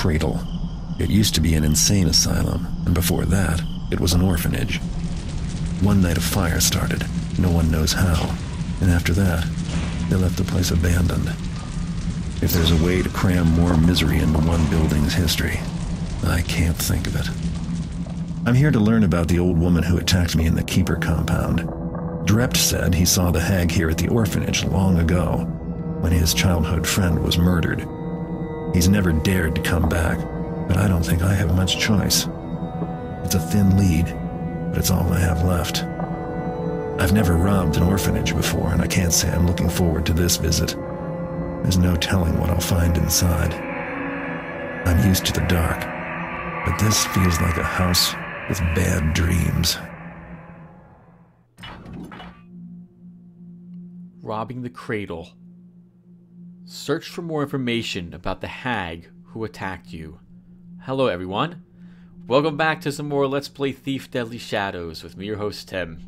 cradle. It used to be an insane asylum, and before that, it was an orphanage. One night a fire started, no one knows how, and after that, they left the place abandoned. If there's a way to cram more misery into one building's history, I can't think of it. I'm here to learn about the old woman who attacked me in the Keeper compound. Drept said he saw the hag here at the orphanage long ago, when his childhood friend was murdered. He's never dared to come back, but I don't think I have much choice. It's a thin lead, but it's all I have left. I've never robbed an orphanage before, and I can't say I'm looking forward to this visit. There's no telling what I'll find inside. I'm used to the dark, but this feels like a house with bad dreams. Robbing the cradle. Search for more information about the hag who attacked you. Hello everyone. Welcome back to some more Let's Play Thief Deadly Shadows with me, your host Tim.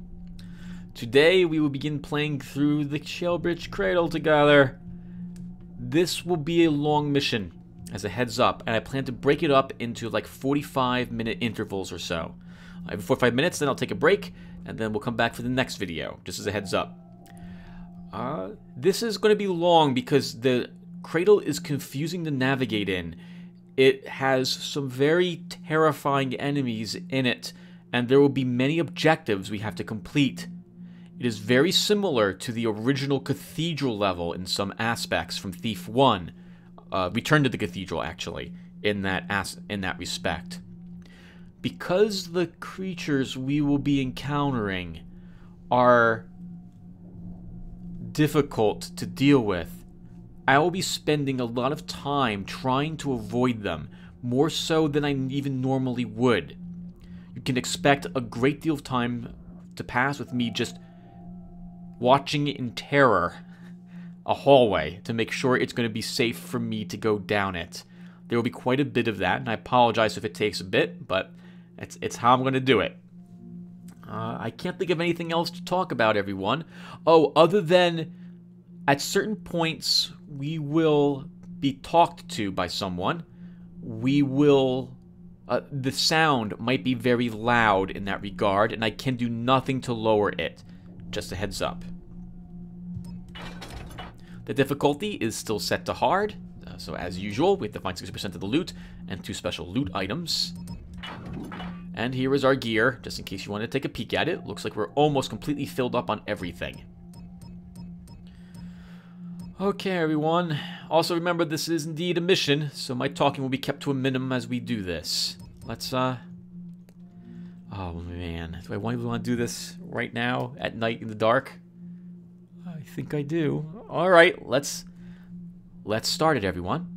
Today we will begin playing through the Shellbridge Cradle together. This will be a long mission, as a heads up, and I plan to break it up into like 45-minute intervals or so. Every 45 minutes, then I'll take a break, and then we'll come back for the next video, just as a heads up. This is going to be long because the cradle is confusing to navigate in. It has some very terrifying enemies in it, and there will be many objectives we have to complete. It is very similar to the original cathedral level in some aspects from Thief 1. Return to the Cathedral, actually, in that respect. Because the creatures we will be encountering are difficult to deal with, I will be spending a lot of time trying to avoid them, more so than I even normally would. You can expect a great deal of time to pass with me just watching in terror a hallway to make sure it's going to be safe for me to go down it. There will be quite a bit of that, and I apologize if it takes a bit, but it's how I'm going to do it. I can't think of anything else to talk about, everyone. Oh, other than at certain points we will be talked to by someone. We will... the sound might be very loud in that regard, and I can do nothing to lower it. Just a heads up. The difficulty is still set to hard, so as usual, we have to find 60% of the loot and 2 special loot items. And here is our gear, just in case you want to take a peek at it. Looks like we're almost completely filled up on everything. Okay, everyone. Also remember, this is indeed a mission, so my talking will be kept to a minimum as we do this. Let's, Oh, man. Do I want to do this right now, at night in the dark? I think I do. Alright, let's start it, everyone.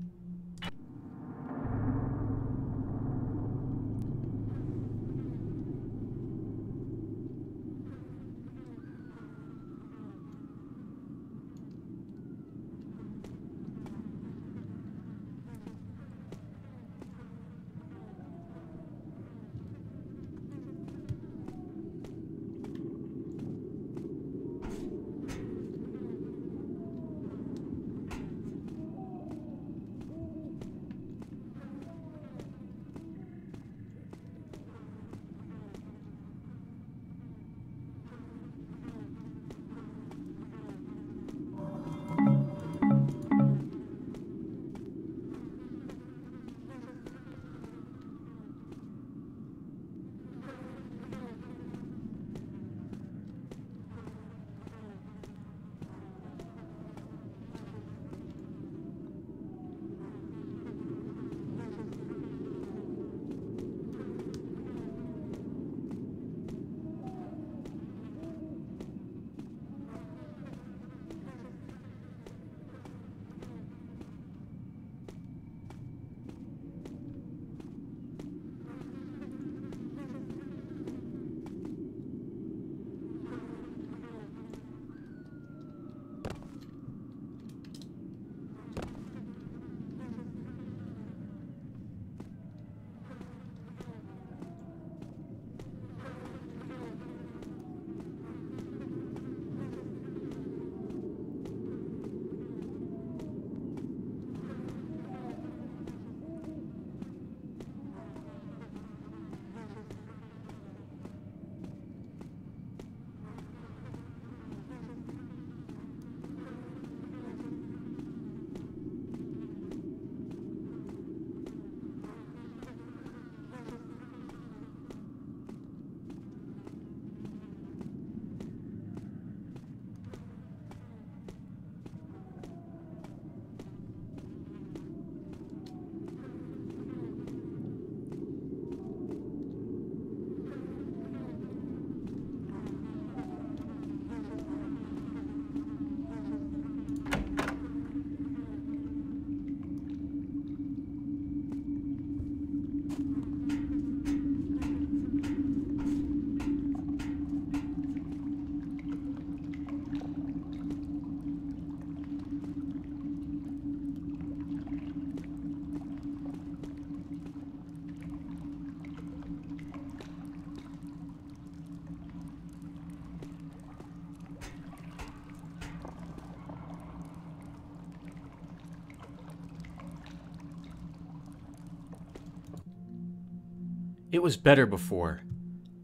It was better before.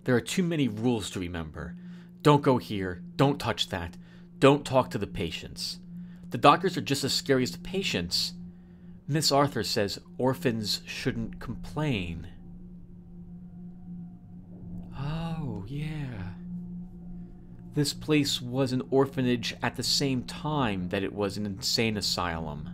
There are too many rules to remember. Don't go here, don't touch that, don't talk to the patients. The doctors are just as scary as the patients. Miss Arthur says orphans shouldn't complain. Oh, yeah. This place was an orphanage at the same time that it was an insane asylum.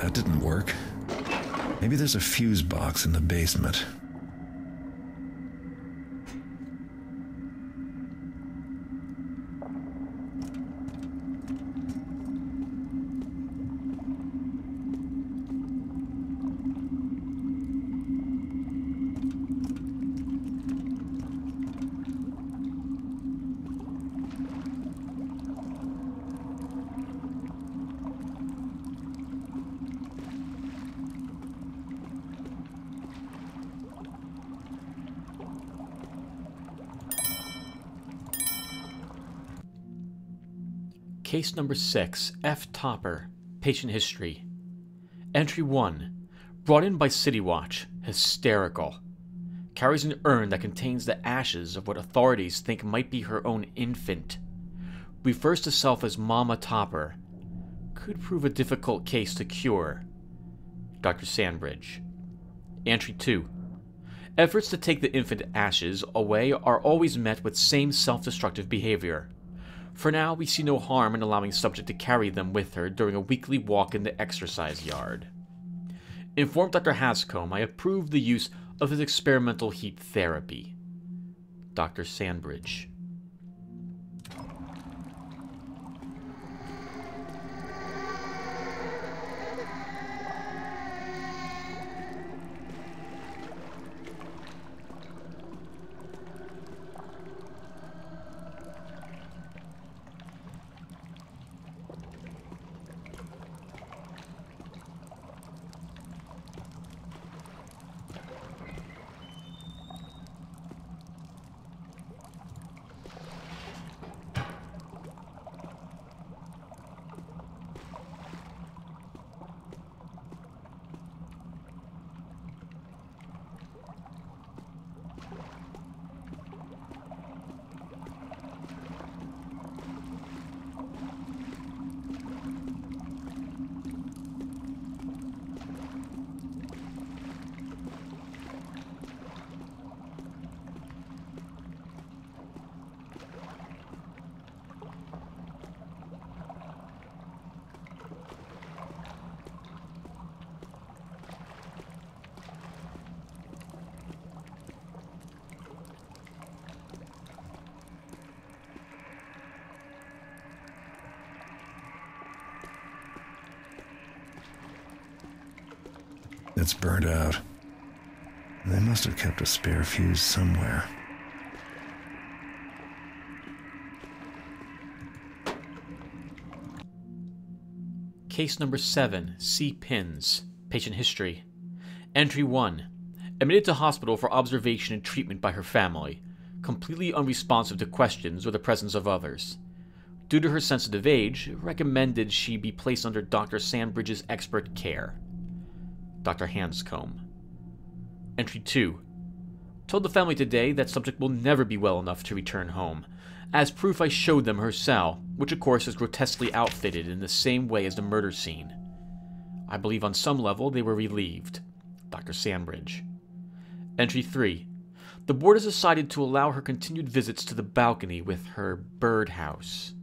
That didn't work. Maybe there's a fuse box in the basement. Case number 6, F. Topper, patient history. Entry 1, brought in by City Watch, hysterical. Carries an urn that contains the ashes of what authorities think might be her own infant. Refers to self as Mama Topper. Could prove a difficult case to cure. Dr. Sandbridge. Entry 2, efforts to take the infant ashes away are always met with same self-destructive behavior. For now, we see no harm in allowing subject to carry them with her during a weekly walk in the exercise yard. Informed Dr. Hascombe I approve the use of his experimental heat therapy. Dr. Sandbridge. It's burnt out. They must have kept a spare fuse somewhere. Case number 7, C. Pins, patient history. Entry 1, admitted to hospital for observation and treatment by her family, completely unresponsive to questions or the presence of others. Due to her sensitive age, recommended she be placed under Dr. Sandbridge's expert care. Dr. Hanscombe. Entry 2. Told the family today that subject will never be well enough to return home. As proof, I showed them her cell, which of course is grotesquely outfitted in the same way as the murder scene. I believe on some level they were relieved. Dr. Sandbridge. Entry 3. The board has decided to allow her continued visits to the balcony with her birdhouse.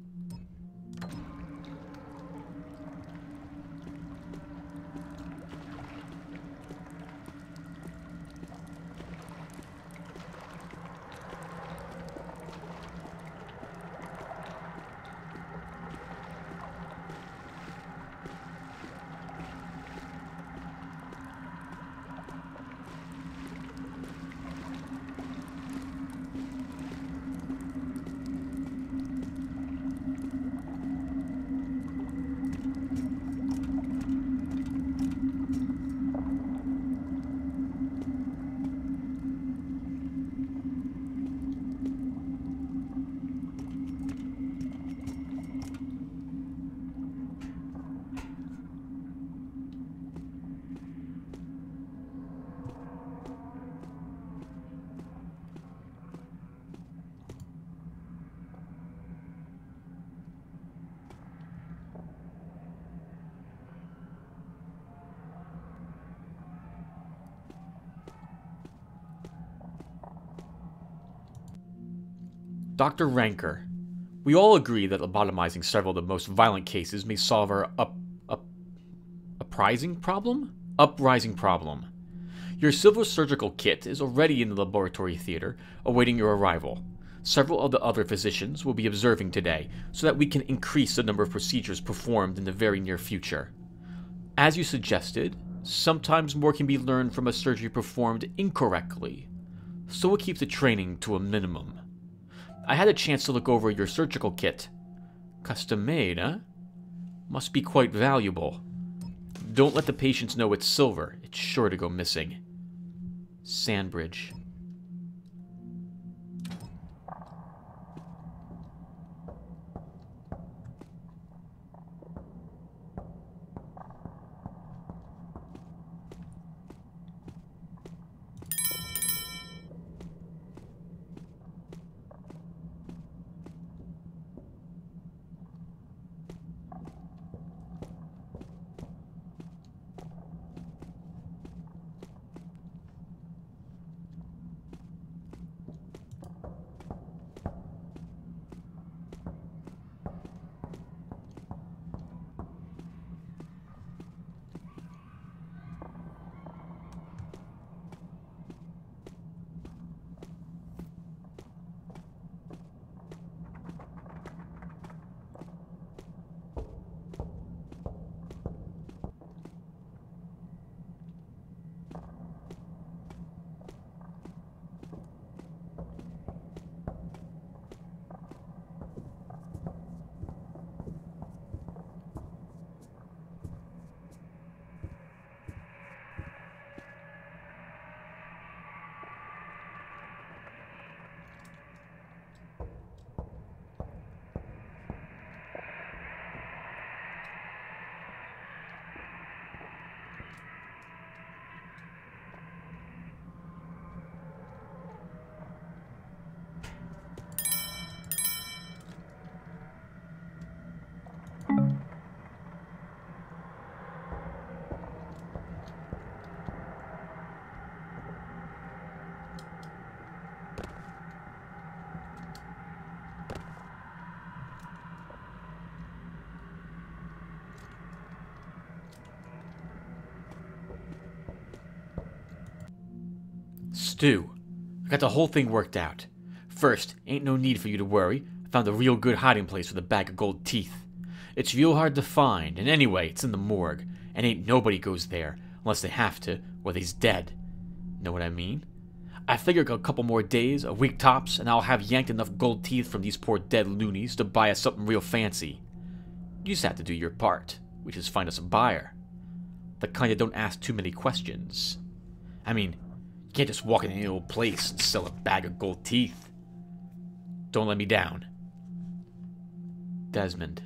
Dr. Ranker. We all agree that lobotomizing several of the most violent cases may solve our uprising problem? Your silver surgical kit is already in the laboratory theater, awaiting your arrival. Several of the other physicians will be observing today, so that we can increase the number of procedures performed in the very near future. As you suggested, sometimes more can be learned from a surgery performed incorrectly, so we'll keep the training to a minimum. I had a chance to look over your surgical kit. Custom made, huh? Must be quite valuable. Don't let the patients know it's silver. It's sure to go missing. Sandbridge. Stu, I got the whole thing worked out. First, ain't no need for you to worry. I found a real good hiding place for the bag of gold teeth. It's real hard to find, and anyway, it's in the morgue, and ain't nobody goes there, unless they have to, or they's dead. Know what I mean? I figure a couple more days, a week tops, and I'll have yanked enough gold teeth from these poor dead loonies to buy us something real fancy. You just have to do your part, which is find us a buyer. The kind that don't ask too many questions. I mean, you can't just walk in any old place and sell a bag of gold teeth. Don't let me down. Desmond.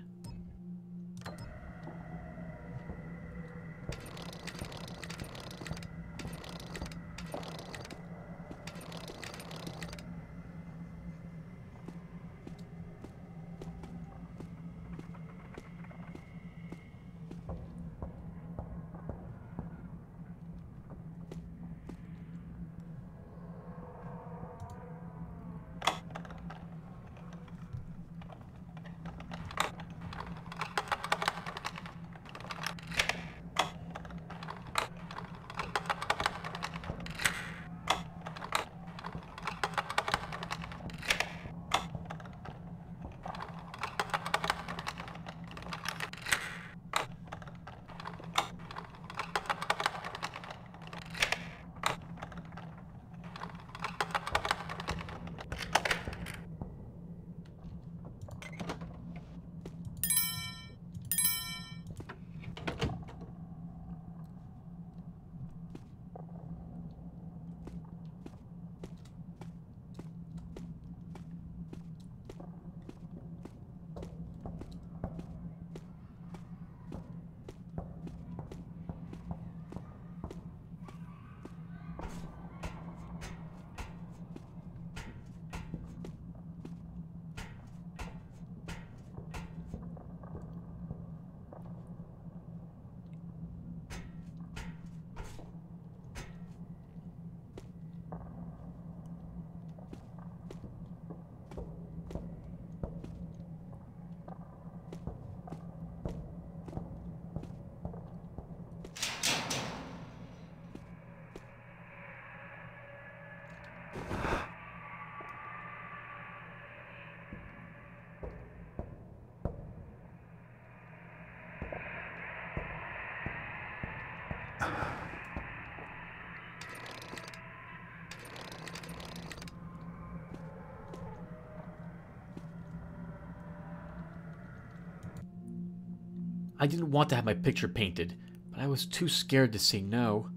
I didn't want to have my picture painted, but I was too scared to say no.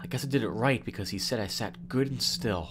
I guess I did it right because he said I sat good and still.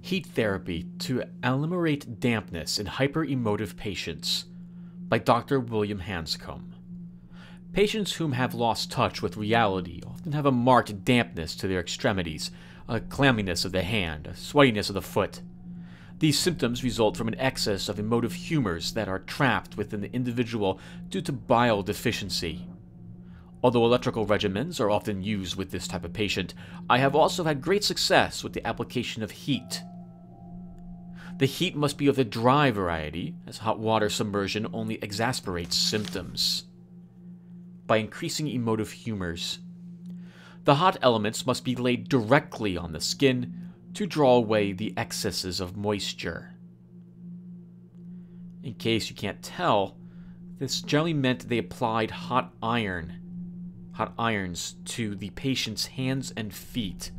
Heat Therapy to Eliminate Dampness in Hyper-Emotive Patients by Dr. William Hanscom. Patients whom have lost touch with reality often have a marked dampness to their extremities, a clamminess of the hand, a sweatiness of the foot. These symptoms result from an excess of emotive humors that are trapped within the individual due to bile deficiency. Although electrical regimens are often used with this type of patient, I have also had great success with the application of heat. The heat must be of the dry variety, as hot water submersion only exasperates symptoms. By increasing emotive humors, the hot elements must be laid directly on the skin to draw away the excesses of moisture. In case you can't tell, this generally meant they applied hot irons to the patient's hands and feet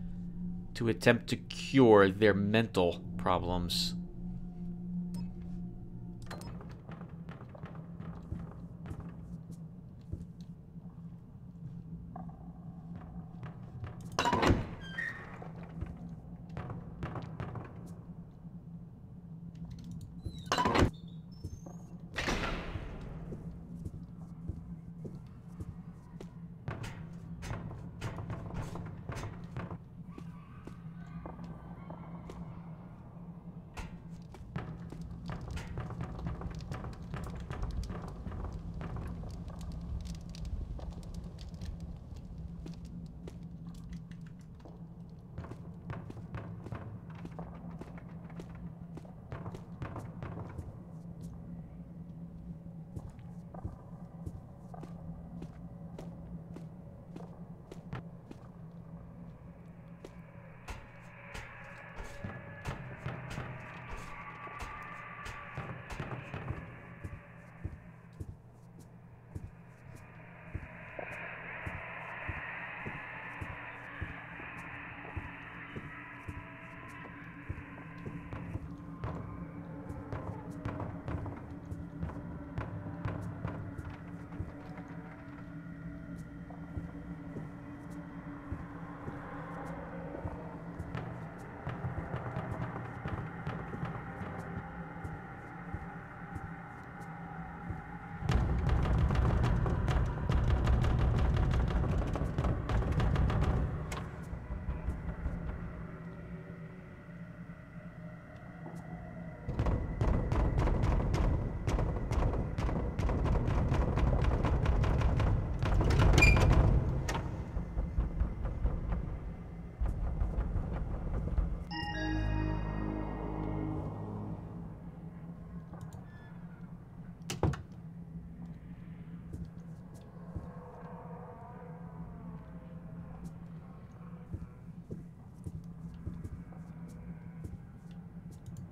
to attempt to cure their mental problems.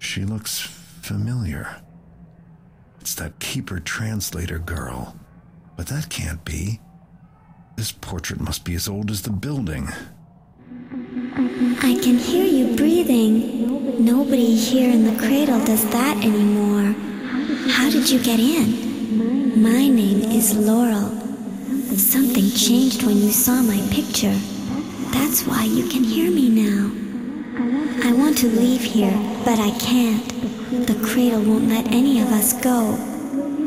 She looks familiar. It's that keeper translator girl. But that can't be. This portrait must be as old as the building. I can hear you breathing. Nobody here in the cradle does that anymore. How did you get in? My name is Laurel. Something changed when you saw my picture. That's why you can hear me now. I want to leave here, but I can't. The cradle won't let any of us go.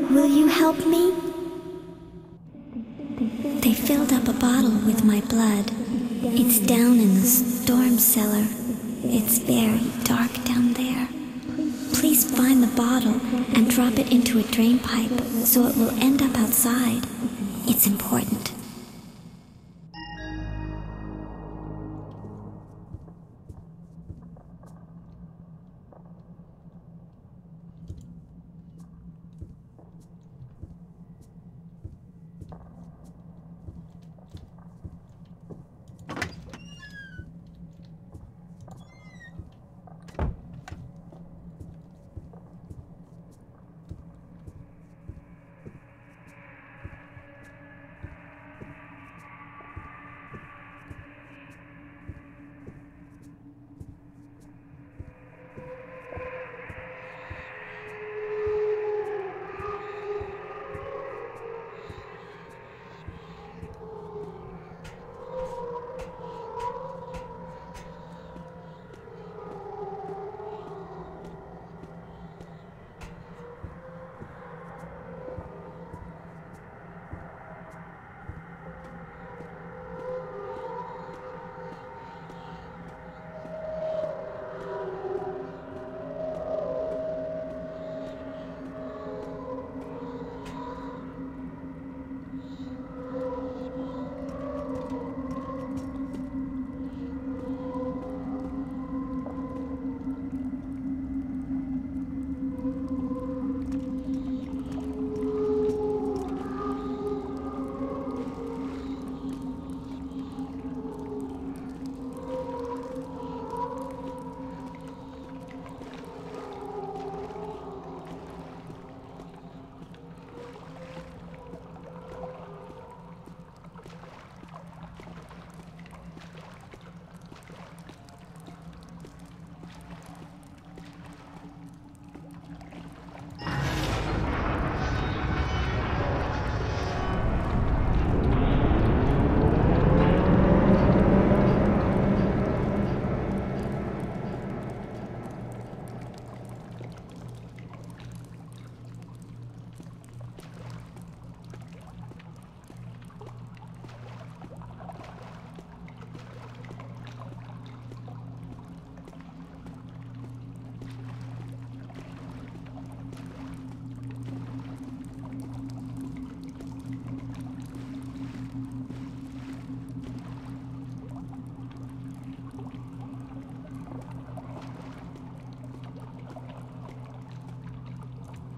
Will you help me? They filled up a bottle with my blood. It's down in the storm cellar. It's very dark down there. Please find the bottle and drop it into a drain pipe so it will end up outside. It's important.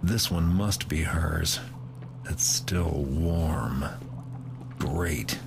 This one must be hers. It's still warm. Great.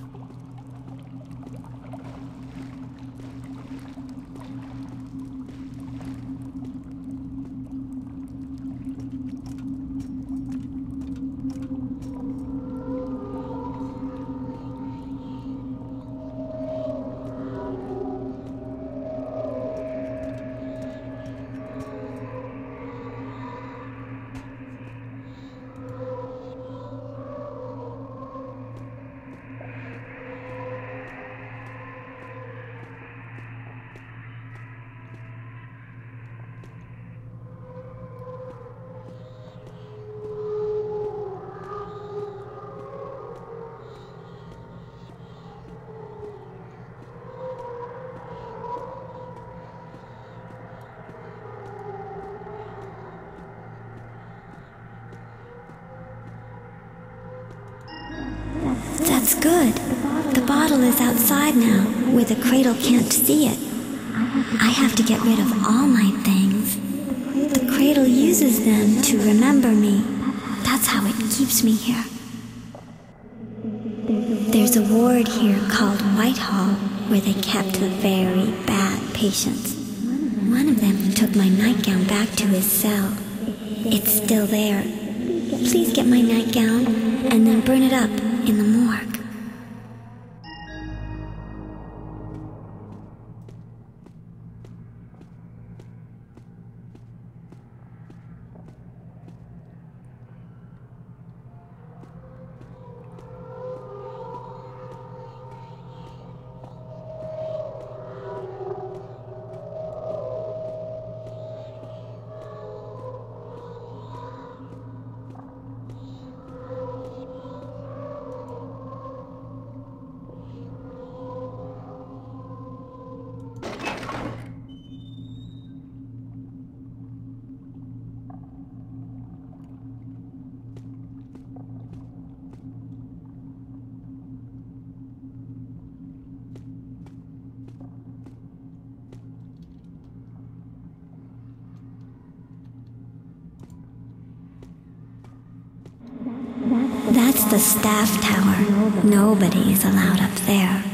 That's good. The bottle is outside now, where the cradle can't see it. I have to get rid of all my things. The cradle uses them to remember me. That's how it keeps me here. There's a ward here called Whitehall, where they kept the very bad patients. One of them took my nightgown back to his cell. It's still there. Please get my nightgown and then burn it up in the morgue. the staff tower. Nobody is allowed up there.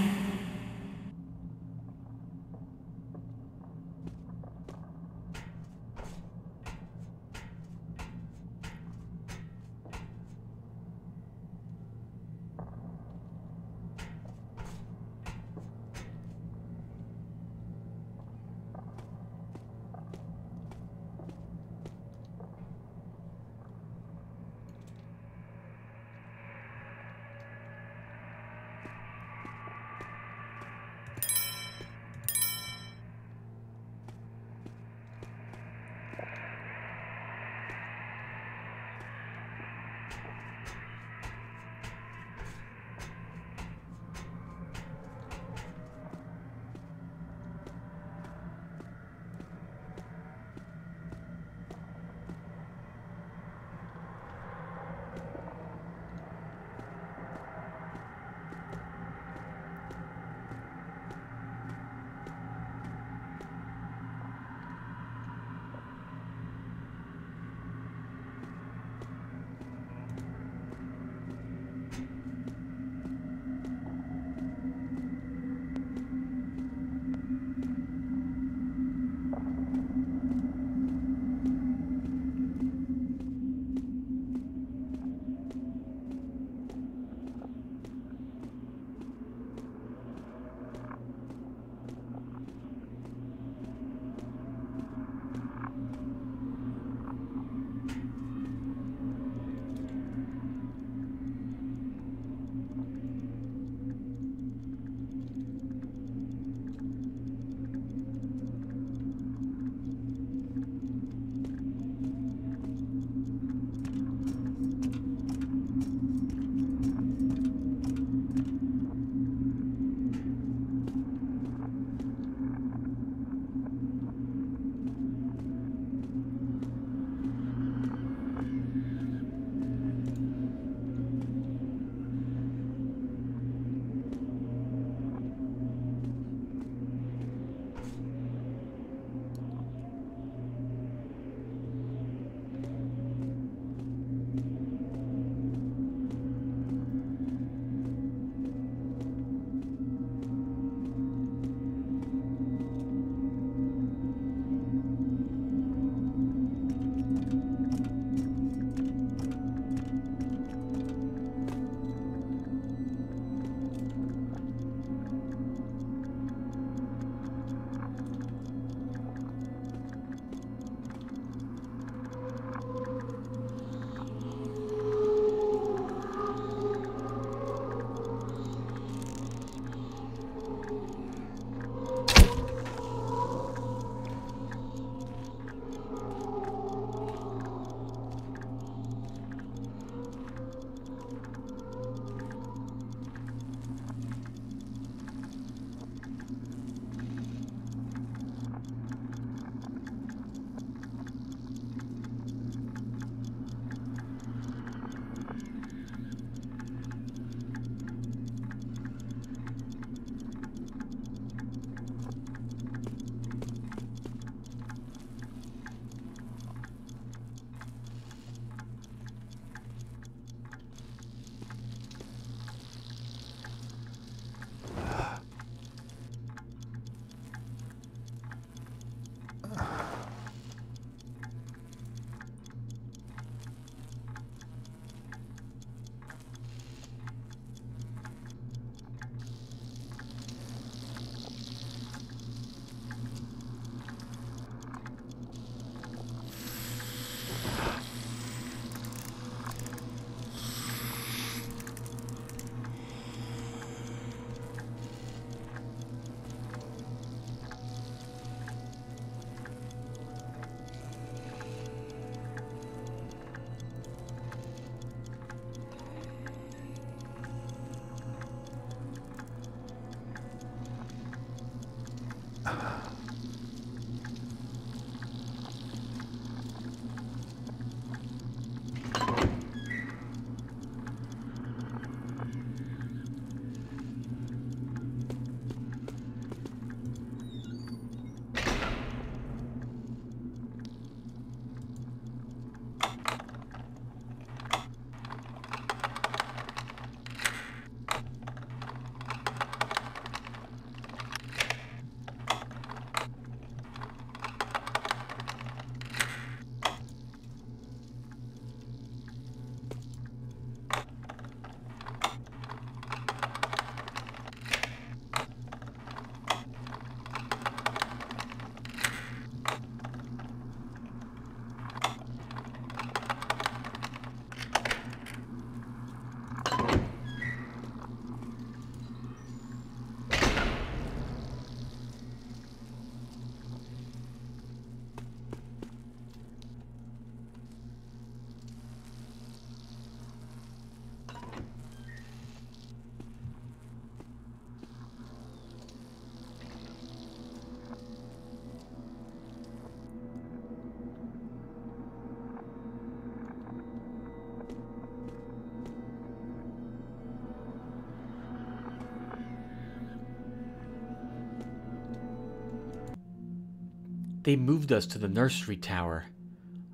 They moved us to the nursery tower.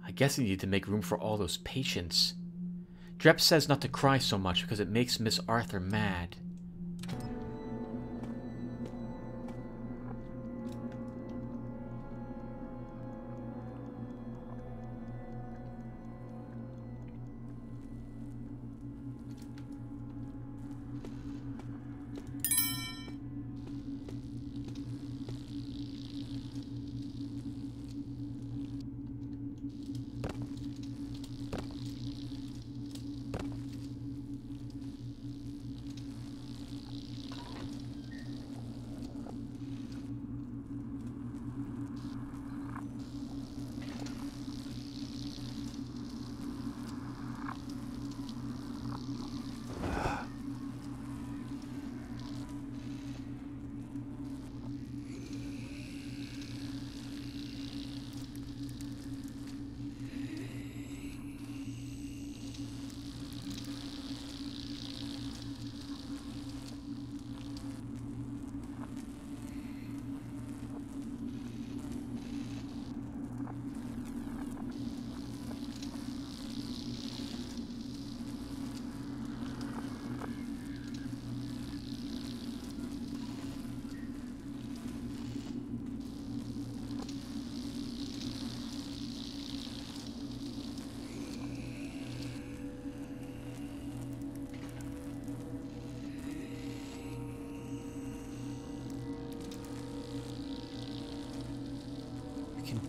I guess they need to make room for all those patients. Drep says not to cry so much because it makes Miss Arthur mad.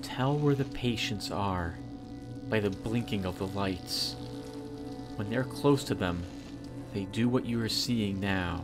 Tell where the patients are by the blinking of the lights. When they're close to them, they do what you are seeing now.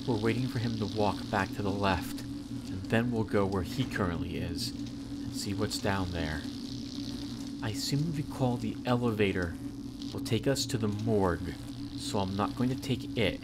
We're waiting for him to walk back to the left, and then we'll go where he currently is, and see what's down there. I seem to recall the elevator will take us to the morgue, so I'm not going to take it.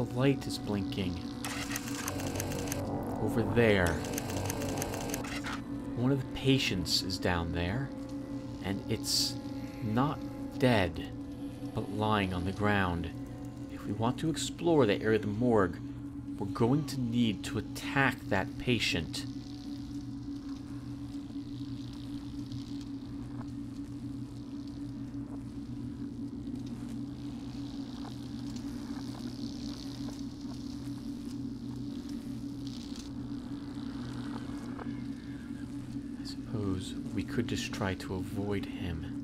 the light is blinking. Over there. One of the patients is down there, and it's not dead, but lying on the ground. If we want to explore the area of the morgue, we're going to need to attack that patient. I suppose we could just try to avoid him.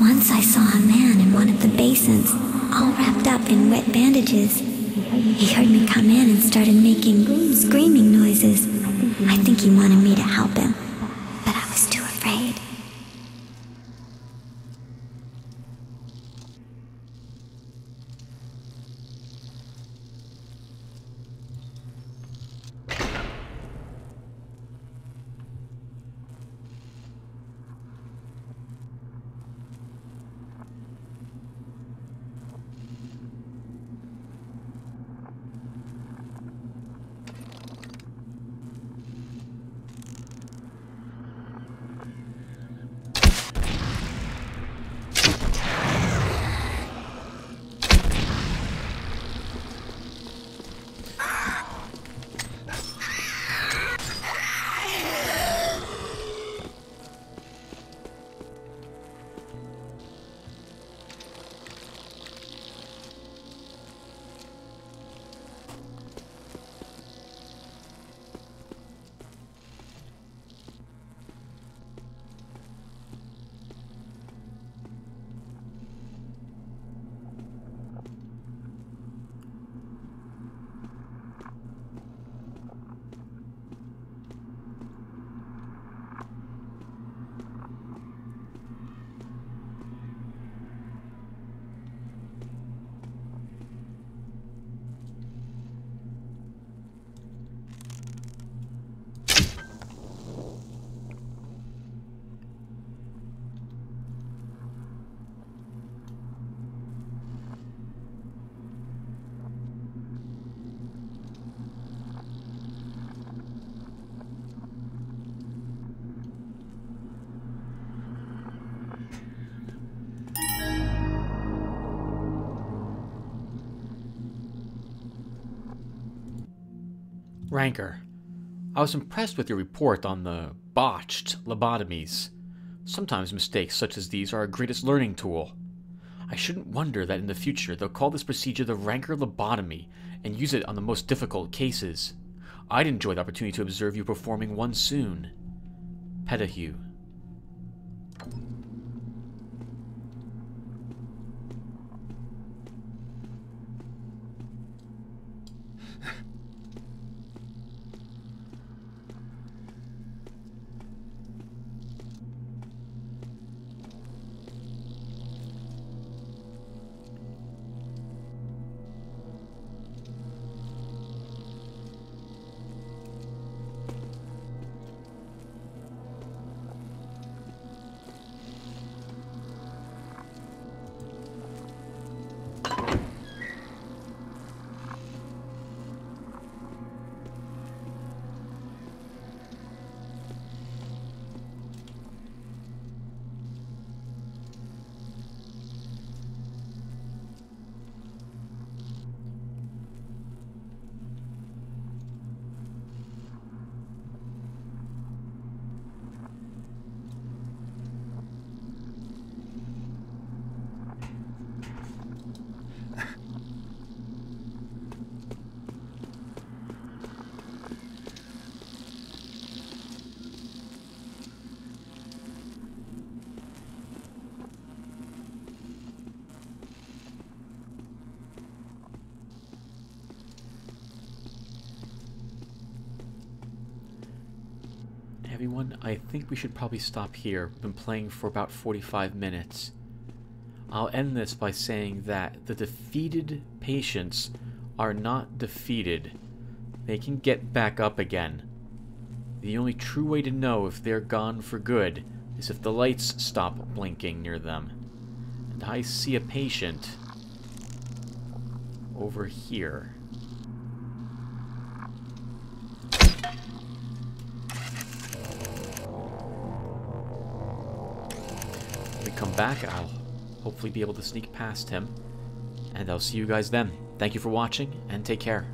Once I saw a man in one of the basins, all wrapped up in wet bandages. He heard me come in and started making screaming noises. I think he wanted me to help him, but I was too afraid. Ranker, I was impressed with your report on the botched lobotomies. Sometimes mistakes such as these are our greatest learning tool. I shouldn't wonder that in the future they'll call this procedure the Ranker lobotomy and use it on the most difficult cases. I'd enjoy the opportunity to observe you performing one soon. Petahue. Everyone, I think we should probably stop here. Been playing for about 45 minutes. I'll end this by saying that the defeated patients are not defeated. They can get back up again. The only true way to know if they're gone for good is if the lights stop blinking near them. And I see a patient over here. Come back, I'll hopefully be able to sneak past him, and I'll see you guys then. Thank you for watching, and take care.